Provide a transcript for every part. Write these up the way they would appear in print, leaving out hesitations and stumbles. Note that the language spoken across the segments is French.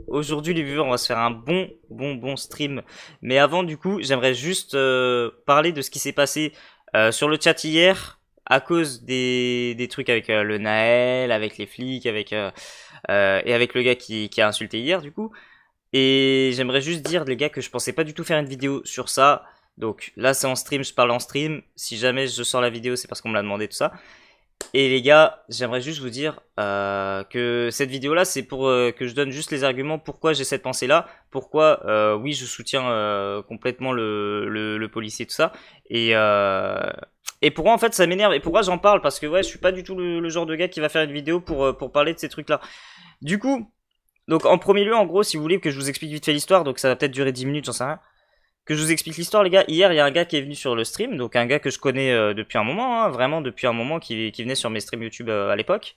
Aujourd'hui les viewers, on va se faire un bon stream. Mais avant du coup, j'aimerais juste parler de ce qui s'est passé sur le chat hier à cause des trucs avec le Naël, avec les flics, et avec le gars qui a insulté hier du coup. Et j'aimerais juste dire les gars que je pensais pas du tout faire une vidéo sur ça. Donc là c'est en stream, je parle en stream. Si jamais je sors la vidéo, c'est parce qu'on me l'a demandé tout ça. Et les gars, j'aimerais juste vous dire que cette vidéo-là, c'est pour que je donne juste les arguments pourquoi j'ai cette pensée-là, pourquoi oui, je soutiens complètement le policier tout ça, et et pourquoi en fait ça m'énerve et pourquoi j'en parle parce que ouais, je suis pas du tout le genre de gars qui va faire une vidéo pour parler de ces trucs-là. Du coup, donc en premier lieu, en gros, si vous voulez que je vous explique vite fait l'histoire, donc ça va peut-être durer 10 minutes, j'en sais rien. Que je vous explique l'histoire, les gars. Hier, il y a un gars qui est venu sur le stream, donc un gars que je connais depuis un moment, hein, vraiment depuis un moment, qui venait sur mes streams YouTube à l'époque,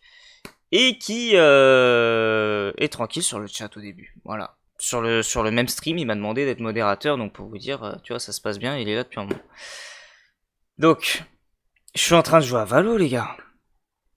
et qui est tranquille sur le chat au début. Voilà. Sur le même stream, il m'a demandé d'être modérateur, donc pour vous dire, tu vois, ça se passe bien, il est là depuis un moment. Donc, je suis en train de jouer à Valo, les gars.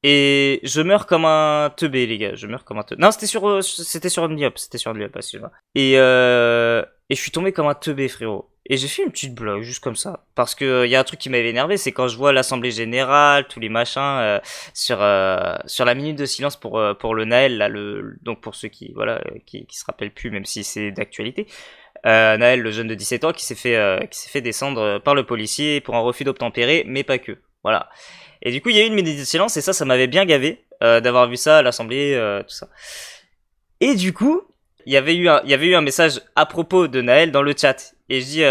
Et je meurs comme un teubé, les gars. Je meurs comme un teubé. Non, c'était sur Unliop. C'était sur Unliop, excuse-moi. Et je suis tombé comme un teubé, frérot. Et j'ai fait une petite blague, juste comme ça. Parce que y a un truc qui m'avait énervé, c'est quand je vois l'Assemblée Générale, tous les machins, sur la minute de silence pour le Naël, là, donc pour ceux qui, voilà, qui se rappellent plus, même si c'est d'actualité. Naël, le jeune de 17 ans, qui s'est fait descendre par le policier pour un refus d'obtempérer, mais pas que. Voilà. Et du coup, il y a eu une minute de silence et ça m'avait bien gavé d'avoir vu ça à l'Assemblée, tout ça. Et du coup, il y avait eu un message à propos de Naël dans le chat. Et je dis,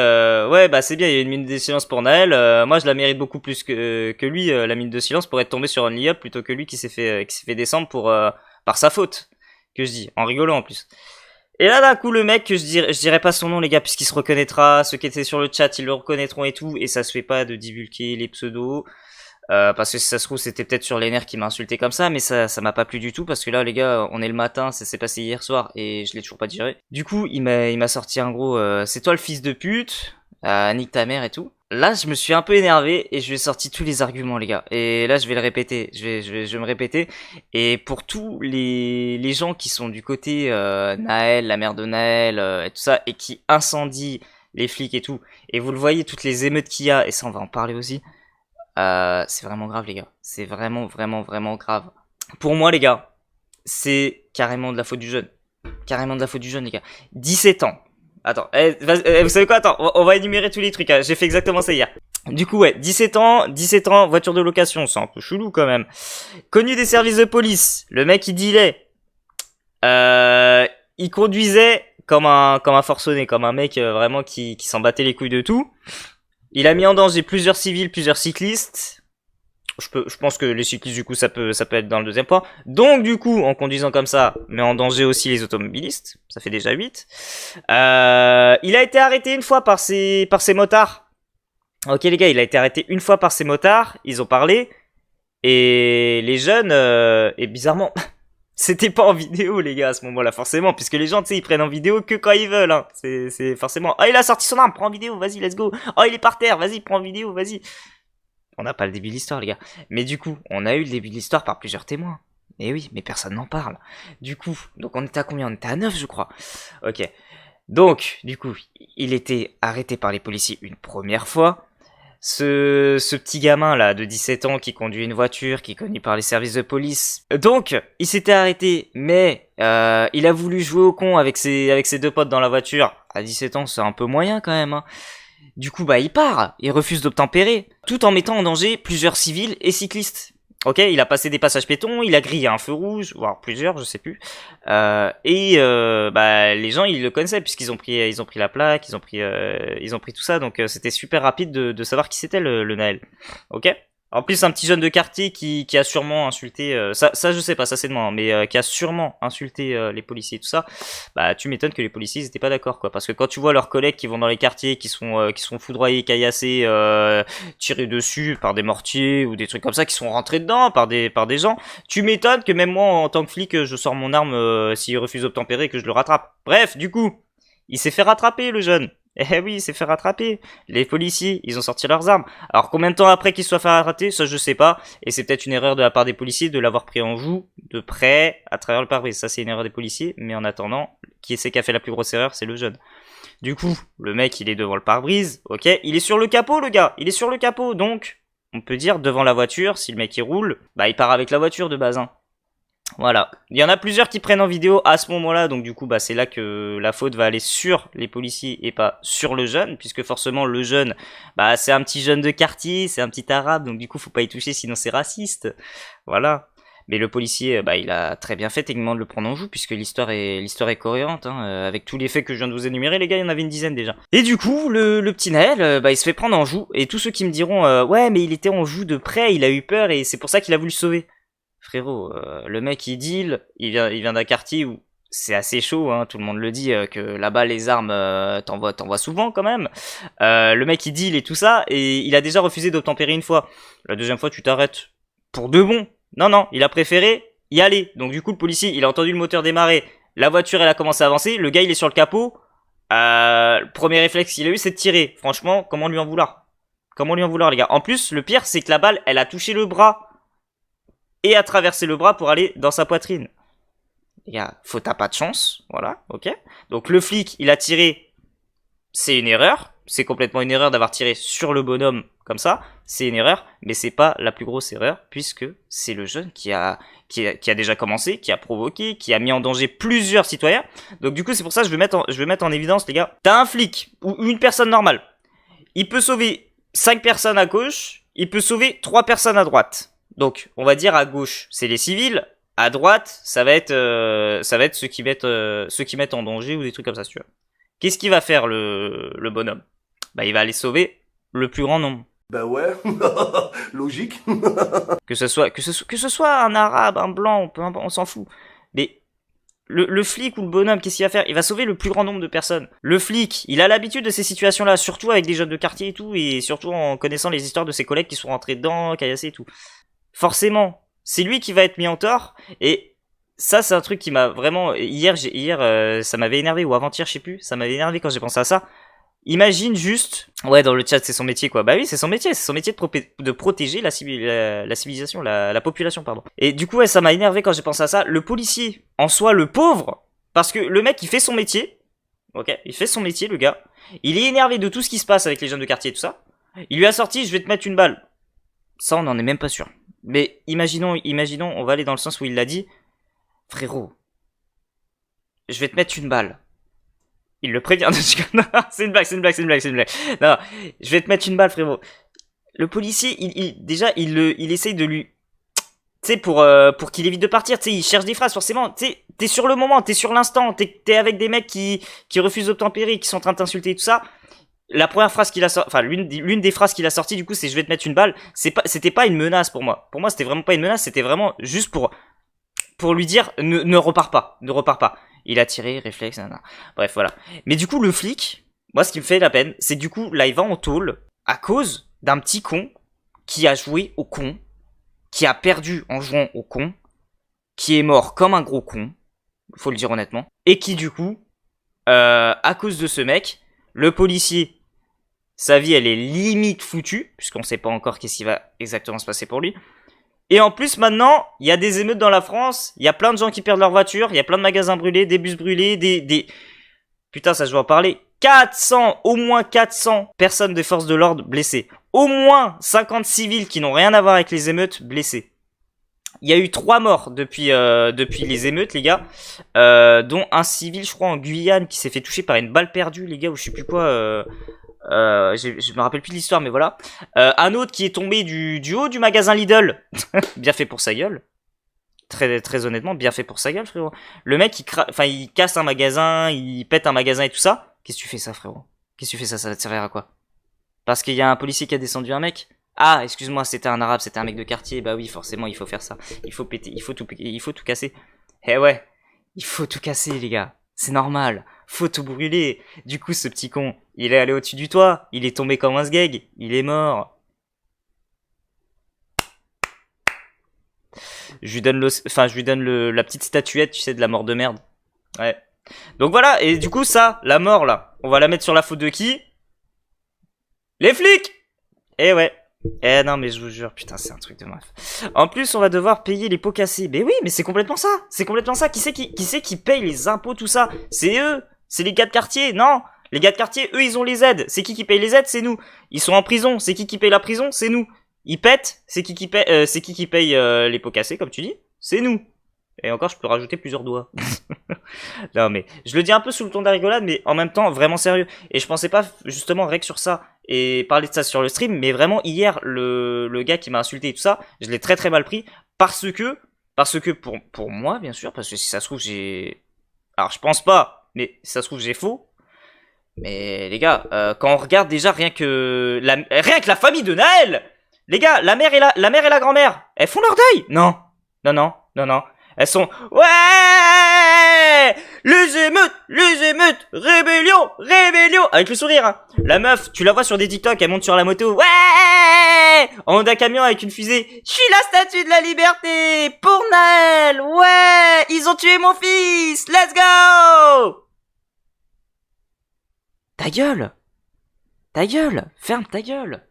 ouais, bah c'est bien, il y a eu une minute de silence pour Naël. Moi, je la mérite beaucoup plus que lui, la minute de silence, pour être tombé sur Only Up plutôt que lui qui s'est fait descendre par sa faute. Que je dis, en rigolant en plus. Et là, d'un coup, le mec, que je dirais pas son nom, les gars, puisqu'il se reconnaîtra, ceux qui étaient sur le chat, ils le reconnaîtront et tout, et ça se fait pas de divulguer les pseudos. Parce que si ça se trouve, c'était peut-être sur les nerfs qui m'a insulté comme ça, mais ça m'a pas plu du tout, parce que là, les gars, on est le matin, ça s'est passé hier soir, et je l'ai toujours pas digéré. Du coup, il m'a sorti un gros, c'est toi le fils de pute, nique ta mère et tout. Là, je me suis un peu énervé, et je lui ai sorti tous les arguments, les gars. Et là, je vais le répéter, je vais me répéter. Et pour tous les gens qui sont du côté, Naël, la mère de Naël, et tout ça, et qui incendient les flics et tout, et vous le voyez, toutes les émeutes qu'il y a, et ça, on va en parler aussi. C'est vraiment grave, les gars. C'est vraiment grave. Pour moi, les gars, c'est carrément de la faute du jeune. Carrément de la faute du jeune, les gars. 17 ans. Attends, vous savez quoi? Attends, on va énumérer tous les trucs. Hein. J'ai fait exactement ça hier. Du coup, ouais, 17 ans, voiture de location, c'est un peu chelou quand même. Connu des services de police, le mec il dealait. Il conduisait comme un forcené, comme un mec vraiment qui s'en battait les couilles de tout. Il a mis en danger plusieurs civils, plusieurs cyclistes. Je pense que les cyclistes, du coup, ça peut être dans le deuxième point. Donc, du coup, en conduisant comme ça, met en danger aussi les automobilistes. Ça fait déjà 8. Il a été arrêté une fois par ses motards. Ok, les gars, il a été arrêté une fois par ses motards. Ils ont parlé. Et les jeunes, et bizarrement, c'était pas en vidéo, les gars, à ce moment-là, forcément, puisque les gens, tu sais, ils prennent en vidéo que quand ils veulent, hein. C'est forcément, oh, il a sorti son arme, prends en vidéo, vas-y, let's go. Oh, il est par terre, vas-y, prends en vidéo, vas-y. On n'a pas le début de l'histoire, les gars. Mais du coup, on a eu le début de l'histoire par plusieurs témoins. Et oui, mais personne n'en parle. Du coup, donc on était à combien? On était à 9, je crois. Ok. Donc, du coup, il était arrêté par les policiers une première fois. Ce petit gamin là de 17 ans qui conduit une voiture, qui est connu par les services de police. Donc, il s'était arrêté, mais il a voulu jouer au con avec ses deux potes dans la voiture. À 17 ans, c'est un peu moyen quand même. Hein. Du coup, bah, il part, il refuse d'obtempérer, tout en mettant en danger plusieurs civils et cyclistes. Ok, il a passé des passages piétons, il a grillé un feu rouge, voire plusieurs, je sais plus. Bah, les gens, ils le connaissaient puisqu'ils ont pris la plaque, ils ont pris tout ça, donc c'était super rapide de savoir qui c'était le Naël. Ok. En plus, un petit jeune de quartier qui a sûrement insulté, ça je sais pas, ça c'est de moi, hein, mais qui a sûrement insulté les policiers et tout ça. Bah, tu m'étonnes que les policiers ils étaient pas d'accord, quoi, parce que quand tu vois leurs collègues qui vont dans les quartiers, qui sont foudroyés, caillassés, tirés dessus par des mortiers ou des trucs comme ça, qui sont rentrés dedans par des gens, tu m'étonnes que même moi en tant que flic, je sors mon arme s'il refuse d'obtempérer et que je le rattrape. Bref, du coup, il s'est fait rattraper le jeune. Eh oui, il s'est fait rattraper. Les policiers, ils ont sorti leurs armes. Alors combien de temps après qu'il soit fait rattraper, ça je sais pas. Et c'est peut-être une erreur de la part des policiers de l'avoir pris en joue de près à travers le pare-brise. Ça c'est une erreur des policiers. Mais en attendant, qui c'est qui a fait la plus grosse erreur? C'est le jeune. Du coup, le mec il est devant le pare-brise. Ok, il est sur le capot le gars. Il est sur le capot. Donc, on peut dire devant la voiture, si le mec il roule, bah il part avec la voiture de base. Hein. Voilà. Il y en a plusieurs qui prennent en vidéo à ce moment-là, donc du coup, bah, c'est là que la faute va aller sur les policiers et pas sur le jeune, puisque forcément, le jeune, bah, c'est un petit jeune de quartier, c'est un petit arabe, donc du coup, faut pas y toucher, sinon c'est raciste. Voilà. Mais le policier, bah, il a très bien fait techniquement de le prendre en joue, puisque l'histoire est cohérente, hein, avec tous les faits que je viens de vous énumérer, les gars, il y en avait une dizaine déjà. Et du coup, le petit Naël, bah, il se fait prendre en joue, et tous ceux qui me diront, ouais, mais il était en joue de près, il a eu peur, et c'est pour ça qu'il a voulu se sauver. Frérot, le mec il deal, il vient d'un quartier où c'est assez chaud, hein, tout le monde le dit, que là-bas les armes, t'en vois souvent quand même. Le mec il deal et tout ça, et il a déjà refusé d'obtempérer une fois. La deuxième fois tu t'arrêtes pour de bon. Non, non, il a préféré y aller. Donc du coup le policier, il a entendu le moteur démarrer, la voiture elle a commencé à avancer, le gars il est sur le capot. Le premier réflexe qu'il a eu c'est de tirer. Franchement, comment lui en vouloir? Comment lui en vouloir les gars? En plus, le pire c'est que la balle, elle a touché le bras et a traversé le bras pour aller dans sa poitrine. Les gars, faut t'as pas de chance, voilà, ok. Donc le flic, il a tiré, c'est une erreur, c'est complètement une erreur d'avoir tiré sur le bonhomme comme ça, c'est une erreur, mais c'est pas la plus grosse erreur, puisque c'est le jeune qui a déjà commencé, qui a provoqué, qui a mis en danger plusieurs citoyens. Donc du coup, c'est pour ça que je vais mettre en évidence, les gars. T'as un flic, ou une personne normale, il peut sauver 5 personnes à gauche, il peut sauver 3 personnes à droite. Donc, on va dire à gauche, c'est les civils. À droite, ça va être ceux qui mettent en danger ou des trucs comme ça, tu vois. Qu'est-ce qu'il va faire le bonhomme? Bah, il va aller sauver le plus grand nombre. Bah ouais, logique. Que ce soit un arabe, un blanc, peu importe, on s'en fout. Mais le flic ou le bonhomme, qu'est-ce qu'il va faire? Il va sauver le plus grand nombre de personnes. Le flic, il a l'habitude de ces situations-là, surtout avec des jeunes de quartier et tout, et surtout en connaissant les histoires de ses collègues qui sont rentrés dedans, caillassés et tout. Forcément, c'est lui qui va être mis en tort. Et ça, c'est un truc qui m'a vraiment... Hier, ça m'avait énervé, ou avant-hier, je sais plus. Ça m'avait énervé quand j'ai pensé à ça. Imagine juste... Ouais, dans le chat, c'est son métier, quoi. Bah oui, c'est son métier. C'est son métier de protéger la civilisation, la population, pardon. Et du coup, ouais, ça m'a énervé quand j'ai pensé à ça. Le policier, en soi, le pauvre, parce que le mec, il fait son métier. Ok, il fait son métier, le gars. Il est énervé de tout ce qui se passe avec les jeunes de quartier et tout ça. Il lui a sorti, je vais te mettre une balle. Ça, on n'en est même pas sûr. Mais imaginons, on va aller dans le sens où il l'a dit. Frérot, je vais te mettre une balle. Il le prévient. C'est une blague. Non, je vais te mettre une balle, frérot. Le policier, il essaye de lui... Tu sais, pour qu'il évite de partir, tu sais, il cherche des phrases, forcément. Tu sais, t'es sur le moment, t'es sur l'instant, t'es avec des mecs qui refusent d'obtempérer, qui sont en train de t'insulter et tout ça. La première phrase qu'il a sorti, enfin l'une des phrases qu'il a sorti du coup, c'est je vais te mettre une balle. C'était pas une menace pour moi. Pour moi, c'était vraiment pas une menace, c'était vraiment juste pour lui dire ne repars pas. Il a tiré, réflexe, nanana. Bref, voilà. Mais du coup, le flic, moi ce qui me fait la peine, c'est que du coup, là il va en tôle à cause d'un petit con qui a joué au con, qui a perdu en jouant au con, qui est mort comme un gros con, faut le dire honnêtement, et qui du coup, à cause de ce mec, le policier, sa vie, elle est limite foutue, puisqu'on sait pas encore qu'est-ce qui va exactement se passer pour lui. Et en plus, maintenant, il y a des émeutes dans la France, il y a plein de gens qui perdent leur voiture, il y a plein de magasins brûlés, des bus brûlés, Putain, ça je vais en parler. Au moins 400 personnes des forces de l'ordre blessées. Au moins 50 civils qui n'ont rien à voir avec les émeutes blessés. Il y a eu 3 morts depuis les émeutes, les gars, dont un civil, je crois, en Guyane, qui s'est fait toucher par une balle perdue, les gars, ou je sais plus quoi. Je me rappelle plus de l'histoire, mais voilà. Un autre qui est tombé du haut du magasin Lidl. Bien fait pour sa gueule. Très, très honnêtement, bien fait pour sa gueule, frérot. Le mec, il casse un magasin, il pète un magasin et tout ça. Qu'est-ce que tu fais ça, frérot? Qu'est-ce que tu fais ça? Ça va te servir à quoi? Parce qu'il y a un policier qui a descendu un mec? Ah, excuse-moi, c'était un arabe, c'était un mec de quartier. Bah oui, forcément, il faut faire ça. Il faut péter, il faut tout casser. Eh ouais, il faut tout casser, les gars. C'est normal. Faut tout brûler. Du coup, ce petit con, il est allé au-dessus du toit. Il est tombé comme un sgeg. Il est mort. Je lui donne la petite statuette, tu sais, de la mort de merde. Ouais. Donc voilà, et du coup ça, la mort là, On va la mettre sur la faute de qui? Les flics! Eh ouais. Eh non, mais je vous jure, putain, c'est un truc de meuf. En plus, on va devoir payer les pots cassés. Mais oui, mais c'est complètement ça. C'est complètement ça. Qui c'est qui paye les impôts, tout ça? C'est eux. C'est les gars de quartier. Non. Les gars de quartier, eux, ils ont les aides. C'est qui paye les aides? C'est nous. Ils sont en prison. C'est qui paye la prison? C'est nous. Ils pètent. C'est qui paye, les pots cassés, comme tu dis? C'est nous. Et encore, je peux rajouter plusieurs doigts. Non, mais je le dis un peu sous le ton de la rigolade, mais en même temps, vraiment sérieux. Et je pensais pas, justement, rec sur ça et parler de ça sur le stream, mais vraiment, hier, le gars qui m'a insulté et tout ça, je l'ai très très mal pris parce que pour moi, bien sûr, parce que si ça se trouve, alors, je pense pas, mais si ça se trouve, j'ai faux. Mais les gars, quand on regarde déjà rien que la famille de Naël, les gars, la mère et la grand-mère, elles font leur deuil. Non, non, non, non, non. Elles sont ouais, les émeutes, rébellion, rébellion, avec le sourire. Hein. La meuf, tu la vois sur des TikTok, elle monte sur la moto, ouais, en haut d'un camion avec une fusée. Je suis la statue de la liberté pour Naël, ouais, ils ont tué mon fils, let's go. Ta gueule, ferme ta gueule.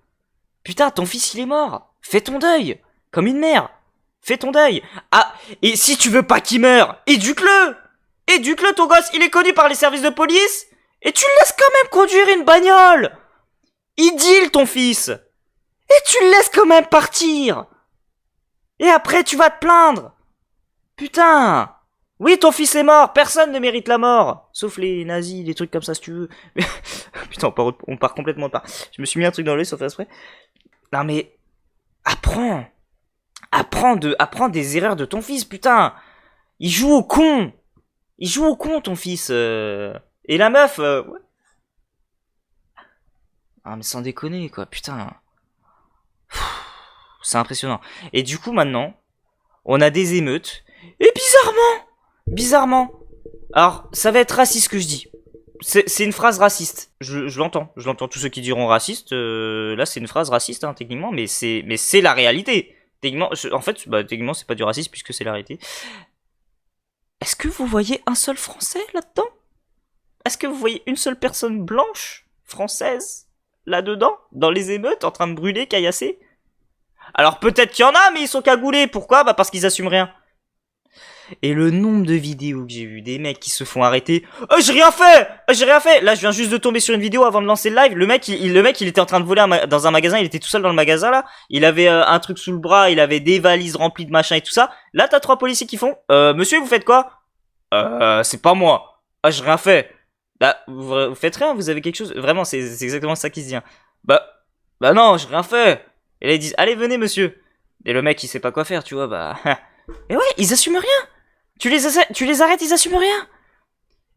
Putain, ton fils il est mort. Fais ton deuil, comme une mère. Fais ton deuil. Ah, et si tu veux pas qu'il meure, éduque-le. Éduque-le, ton gosse, il est connu par les services de police. Et tu le laisses quand même conduire une bagnole. Il deal, ton fils. Et tu le laisses quand même partir. Et après, tu vas te plaindre. Putain. Oui, ton fils est mort, personne ne mérite la mort. Sauf les nazis, des trucs comme ça, si tu veux. Putain, on part complètement de part. Je me suis mis un truc dans l'œil, sauf exprès. Non mais, apprends des erreurs de ton fils, putain. Il joue au con, ton fils. Et la meuf, ouais. Ah mais sans déconner, quoi, putain. C'est impressionnant. Et du coup, maintenant, on a des émeutes. Et bizarrement, alors, ça va être raciste ce que je dis. C'est une phrase raciste. Je l'entends. Tous ceux qui diront raciste, là, c'est une phrase raciste, hein, techniquement, mais c'est la réalité. Techniquement, techniquement, c'est pas du racisme puisque c'est la réalité. Est-ce que vous voyez un seul Français là-dedans? Est-ce que vous voyez une seule personne blanche, française, là-dedans, dans les émeutes, en train de brûler, caillasser? Alors peut-être qu'il y en a, mais ils sont cagoulés. Pourquoi? Bah parce qu'ils assument rien. Et le nombre de vidéos que j'ai vu des mecs qui se font arrêter. J'ai rien fait. Là, je viens juste de tomber sur une vidéo avant de lancer le live. Le mec, il était en train de voler dans un magasin. Il était tout seul dans le magasin, là. Il avait un truc sous le bras. Il avait des valises remplies de machin et tout ça. Là, t'as 3 policiers qui font, monsieur, vous faites quoi? C'est pas moi. Ah, j'ai rien fait. Bah, vous faites rien, vous avez quelque chose. Vraiment, c'est exactement ça qui se dit. Hein. Bah non, j'ai rien fait. Et là, ils disent, allez, venez, monsieur. Et le mec, il sait pas quoi faire, tu vois, bah. Et ouais, ils assument rien. Tu les arrêtes, ils assument rien.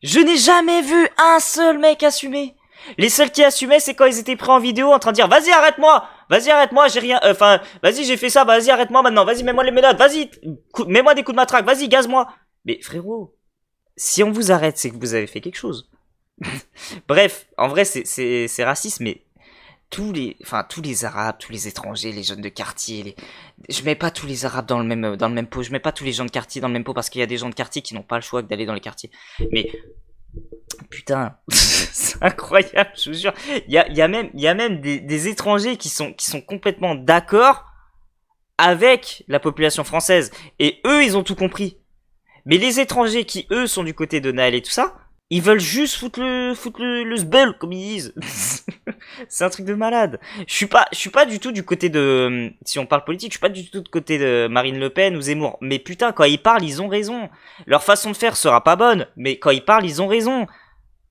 Je n'ai jamais vu un seul mec assumer. Les seuls qui assumaient, c'est quand ils étaient pris en vidéo en train de dire, vas-y, arrête-moi, j'ai rien, vas-y, j'ai fait ça, vas-y, arrête-moi maintenant, vas-y, mets-moi les menottes, vas-y, mets-moi des coups de matraque, vas-y, gaze-moi. Mais frérot, si on vous arrête, c'est que vous avez fait quelque chose. Bref, en vrai, c'est raciste, mais tous les arabes, tous les étrangers, les jeunes de quartier, je mets pas tous les arabes dans le même pot, je mets pas tous les gens de quartier dans le même pot parce qu'il y a des gens de quartier qui n'ont pas le choix que d'aller dans les quartiers. Mais putain, c'est incroyable, je vous jure. Il y a même des étrangers qui sont complètement d'accord avec la population française et eux ils ont tout compris. Mais les étrangers qui eux sont du côté de Naël et tout ça, ils veulent juste foutre le sbel, comme ils disent. C'est un truc de malade. Je suis pas du tout du côté de, si on parle politique, je suis pas du tout du côté de Marine Le Pen ou Zemmour. Mais putain, quand ils parlent, ils ont raison. Leur façon de faire sera pas bonne, mais quand ils parlent, ils ont raison.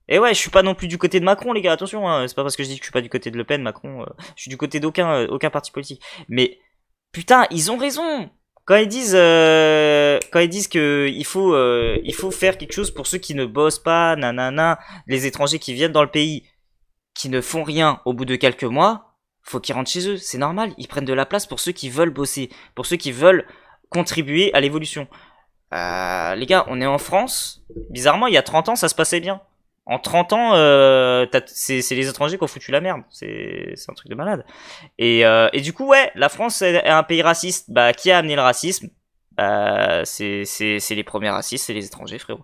Et ouais, je suis pas non plus du côté de Macron, les gars, attention, hein. C'est pas parce que je dis que je suis pas du côté de Le Pen, Macron, je suis du côté aucun parti politique. Mais, putain, ils ont raison. Quand ils disent que il faut faire quelque chose pour ceux qui ne bossent pas, nanana, les étrangers qui viennent dans le pays, qui ne font rien au bout de quelques mois, faut qu'ils rentrent chez eux, c'est normal, ils prennent de la place pour ceux qui veulent bosser, pour ceux qui veulent contribuer à l'évolution. Les gars, on est en France, bizarrement, il y a 30 ans, ça se passait bien. En 30 ans, c'est les étrangers qui ont foutu la merde. C'est un truc de malade. Et du coup, ouais, la France est un pays raciste. Bah, qui a amené le racisme? C'est les premiers racistes, c'est les étrangers, frérot.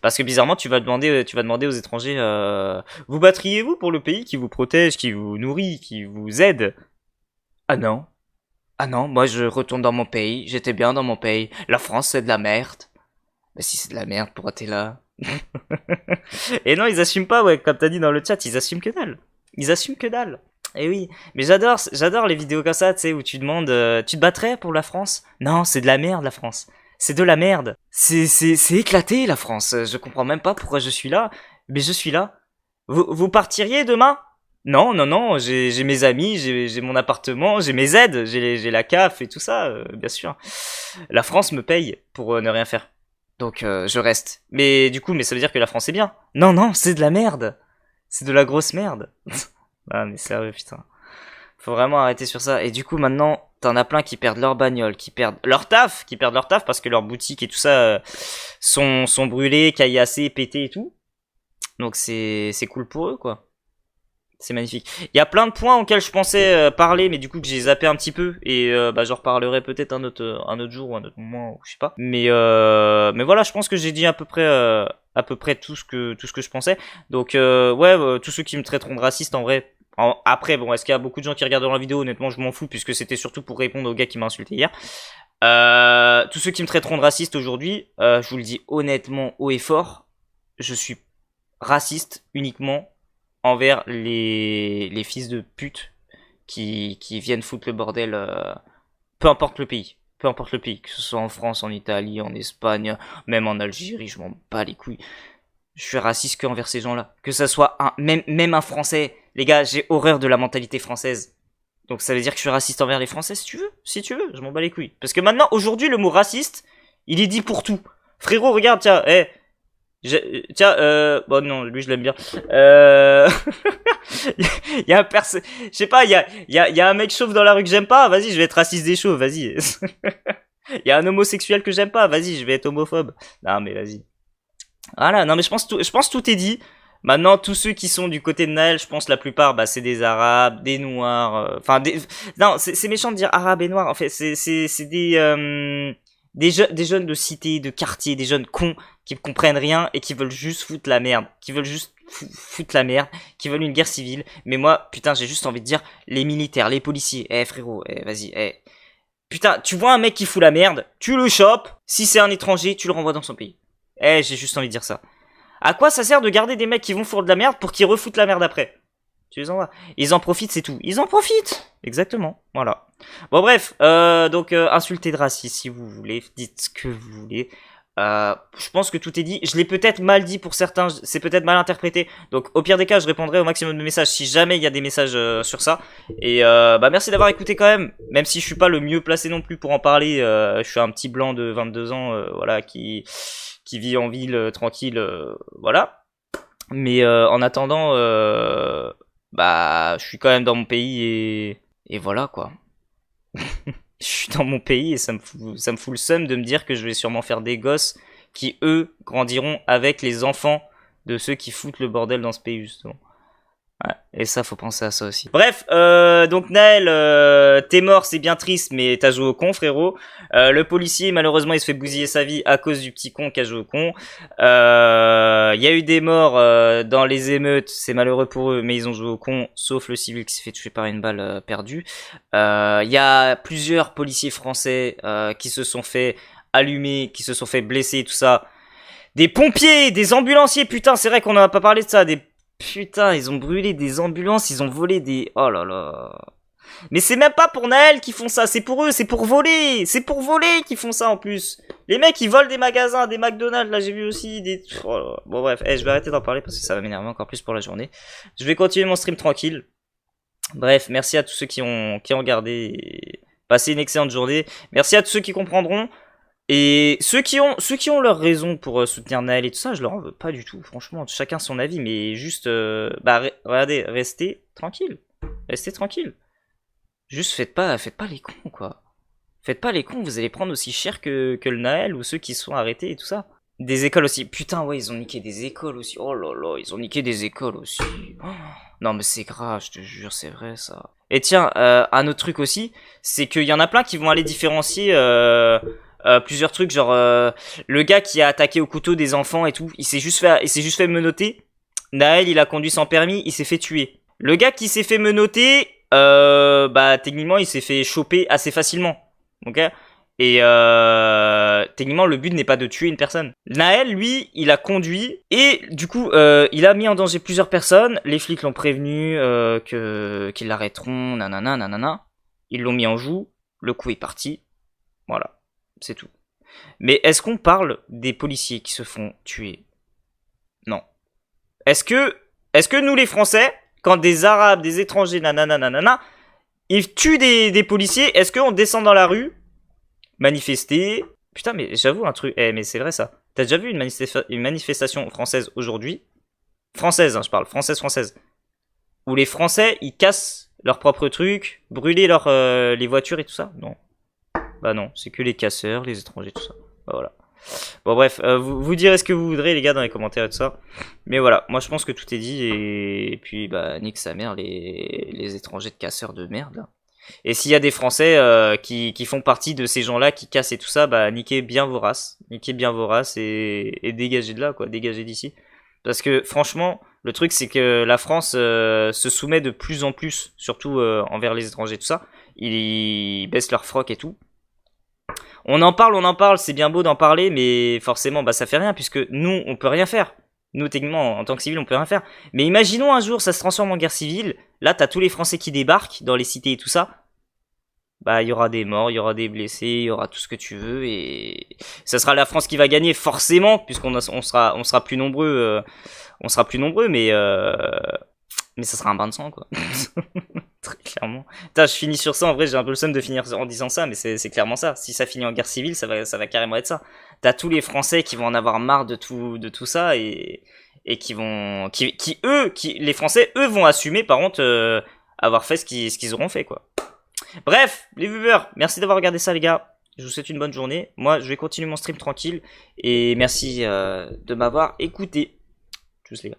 Parce que bizarrement, tu vas demander aux étrangers, vous battriez-vous pour le pays qui vous protège, qui vous nourrit, qui vous aide? Ah non. Ah non, moi je retourne dans mon pays, j'étais bien dans mon pays. La France c'est de la merde. Mais si c'est de la merde, pourquoi t'es là? Et non, ils assument pas, ouais, comme t'as dit dans le chat, ils assument que dalle. Ils assument que dalle. Et oui, mais j'adore les vidéos comme ça, tu sais, où tu demandes, tu te battrais pour la France? Non, c'est de la merde la France. C'est de la merde. C'est éclaté la France. Je comprends même pas pourquoi je suis là, mais je suis là. Vous partiriez demain? Non, non, non, j'ai mes amis, j'ai mon appartement, j'ai mes aides, j'ai la CAF et tout ça, bien sûr. La France me paye pour ne rien faire. Donc je reste. Mais du coup, mais ça veut dire que la France est bien. Non, non, c'est de la merde. C'est de la grosse merde. Ah mais sérieux, putain. Faut vraiment arrêter sur ça. Et du coup, maintenant, t'en as plein qui perdent leur bagnole, qui perdent leur taf, parce que leurs boutiques et tout ça sont brûlées, caillassées, pétées et tout. Donc c'est cool pour eux, quoi. C'est magnifique. Il y a plein de points auxquels je pensais parler, mais du coup que j'ai zappé un petit peu et bah j'en reparlerai peut-être un autre jour ou un autre moment, ou je sais pas. Mais voilà, je pense que j'ai dit à peu près tout ce que je pensais. Donc ouais, tous ceux qui me traiteront de raciste en vrai. Après bon, est-ce qu'il y a beaucoup de gens qui regardent la vidéo? Honnêtement, je m'en fous puisque c'était surtout pour répondre au gars qui m'a insulté hier. Tous ceux qui me traiteront de raciste aujourd'hui, je vous le dis honnêtement, haut et fort, je suis raciste uniquement envers les fils de pute qui viennent foutre le bordel, peu importe le pays, que ce soit en France, en Italie, en Espagne, même en Algérie, je m'en bats les couilles. Je suis raciste que envers ces gens-là. Que ça soit même un Français, les gars, j'ai horreur de la mentalité française. Donc ça veut dire que je suis raciste envers les Français, si tu veux, je m'en bats les couilles. Parce que maintenant, aujourd'hui, le mot raciste, il est dit pour tout. Frérot, regarde, tiens, tiens, bon non, lui je l'aime bien. Il y a un je sais pas, il y a un mec chauve dans la rue que j'aime pas. Vas-y, je vais être raciste des chauves. Vas-y. Il y a un homosexuel que j'aime pas. Vas-y, je vais être homophobe. Non mais vas-y. Voilà. Non mais je pense tout est dit. Maintenant, tous ceux qui sont du côté de Naël, je pense la plupart, bah c'est des Arabes, des Noirs. Enfin, non, c'est méchant de dire Arabes et Noirs. En fait, c'est des jeunes de cité, de quartier, des jeunes cons qui comprennent rien et qui veulent juste foutre la merde, qui veulent juste foutre la merde, qui veulent une guerre civile. Mais moi, putain, j'ai juste envie de dire les militaires, les policiers, frérot, vas-y, putain, tu vois un mec qui fout la merde, tu le chopes, si c'est un étranger, tu le renvoies dans son pays. J'ai juste envie de dire ça. À quoi ça sert de garder des mecs qui vont foutre de la merde pour qu'ils refoutent la merde après? Tu les envoies. Ils en profitent, c'est tout. Ils en profitent. Exactement. Voilà. Bon bref, donc insultez de racisme si vous voulez, dites ce que vous voulez. Je pense que tout est dit. Je l'ai peut-être mal dit pour certains, c'est peut-être mal interprété. Donc au pire des cas, je répondrai au maximum de messages si jamais il y a des messages sur ça. Et bah merci d'avoir écouté quand même si je suis pas le mieux placé non plus pour en parler. Je suis un petit blanc de 22 ans, voilà, qui vit en ville tranquille, voilà. Mais en attendant, bah je suis quand même dans mon pays et voilà quoi. Je suis dans mon pays et ça me fout le seum de me dire que je vais sûrement faire des gosses qui, eux, grandiront avec les enfants de ceux qui foutent le bordel dans ce pays, justement. Ouais, et ça, faut penser à ça aussi. Bref, donc Naël, t'es mort, c'est bien triste, mais t'as joué au con, frérot. Le policier, malheureusement, il se fait bousiller sa vie à cause du petit con qui a joué au con. Il y a eu des morts dans les émeutes, c'est malheureux pour eux, mais ils ont joué au con, sauf le civil qui s'est fait tuer par une balle perdue. Il y a plusieurs policiers français qui se sont fait allumer, qui se sont fait blesser, tout ça. Des pompiers, des ambulanciers, putain, c'est vrai qu'on n'a pas parlé de ça, Putain, ils ont brûlé des ambulances, ils ont volé des... Oh là là. Mais c'est même pas pour Naël qu'ils font ça, c'est pour eux, c'est pour voler. C'est pour voler qu'ils font ça en plus. Les mecs, ils volent des magasins, des McDonald's, là j'ai vu aussi des... Oh là là. Bon bref, je vais arrêter d'en parler parce que ça va m'énerver encore plus pour la journée. Je vais continuer mon stream tranquille. Bref, merci à tous ceux qui ont regardé. Passez une excellente journée. Merci à tous ceux qui comprendront. Et ceux qui ont leur raison pour soutenir Naël et tout ça, je leur en veux pas du tout. Franchement, chacun son avis, mais juste, regardez, restez tranquille. Restez tranquille. Juste faites pas les cons, quoi. Faites pas les cons, vous allez prendre aussi cher que le Naël ou ceux qui se sont arrêtés et tout ça. Des écoles aussi. Putain, ouais, ils ont niqué des écoles aussi. Oh là là, ils ont niqué des écoles aussi. Oh, non, mais c'est grave, je te jure, c'est vrai, ça. Et tiens, un autre truc aussi, c'est qu'il y en a plein qui vont aller différencier plusieurs trucs, genre le gars qui a attaqué au couteau des enfants et tout, il s'est juste fait menotter. Naël, il a conduit sans permis, il s'est fait tuer. Le gars qui s'est fait menotter, bah techniquement, il s'est fait choper assez facilement. Ok. Et techniquement, le but n'est pas de tuer une personne. Naël, lui, il a conduit et du coup, il a mis en danger plusieurs personnes. Les flics l'ont prévenu qu'ils l'arrêteront, nanana, nanana. Ils l'ont mis en joue. Le coup est parti. Voilà, c'est tout. Mais est-ce qu'on parle des policiers qui se font tuer? Non. Est-ce que nous, les Français, quand des Arabes, des étrangers, nanana, nanana, ils tuent des policiers, est-ce qu'on descend dans la rue manifester? Putain, mais j'avoue un truc. Mais c'est vrai ça. T'as déjà vu une manifestation française aujourd'hui? Française, hein, je parle. Française. Où les Français, ils cassent leurs propres trucs, brûler les voitures et tout ça? Non. Bah non, c'est que les casseurs, les étrangers, tout ça. Bah voilà. Bon bref, vous direz ce que vous voudrez les gars dans les commentaires et tout ça. Mais voilà, moi je pense que tout est dit et puis bah nique sa mère les étrangers de casseurs de merde. Et s'il y a des Français qui font partie de ces gens-là qui cassent et tout ça, bah niquez bien vos races. Niquez bien vos races et dégagez de là quoi, dégagez d'ici. Parce que franchement, le truc c'est que la France se soumet de plus en plus, surtout envers les étrangers tout ça. Ils baissent leur froc et tout. On en parle, c'est bien beau d'en parler, mais forcément, bah ça fait rien, puisque nous, on peut rien faire. Nous, techniquement, en tant que civil, on peut rien faire. Mais imaginons un jour, ça se transforme en guerre civile, là, t'as tous les Français qui débarquent dans les cités et tout ça. Bah, il y aura des morts, il y aura des blessés, il y aura tout ce que tu veux, et ça sera la France qui va gagner, forcément, puisqu'on sera plus nombreux, mais ça sera un bain de sang, quoi. Très clairement. Putain, je finis sur ça. En vrai, j'ai un peu le seum de finir en disant ça, mais c'est clairement ça. Si ça finit en guerre civile, ça va carrément être ça. T'as tous les Français qui vont en avoir marre de tout ça et les Français, eux, vont assumer, par contre, avoir fait ce qu'ils auront fait, quoi. Bref, les viewers, merci d'avoir regardé ça, les gars. Je vous souhaite une bonne journée. Moi, je vais continuer mon stream tranquille et merci de m'avoir écouté. Tchuss, les gars.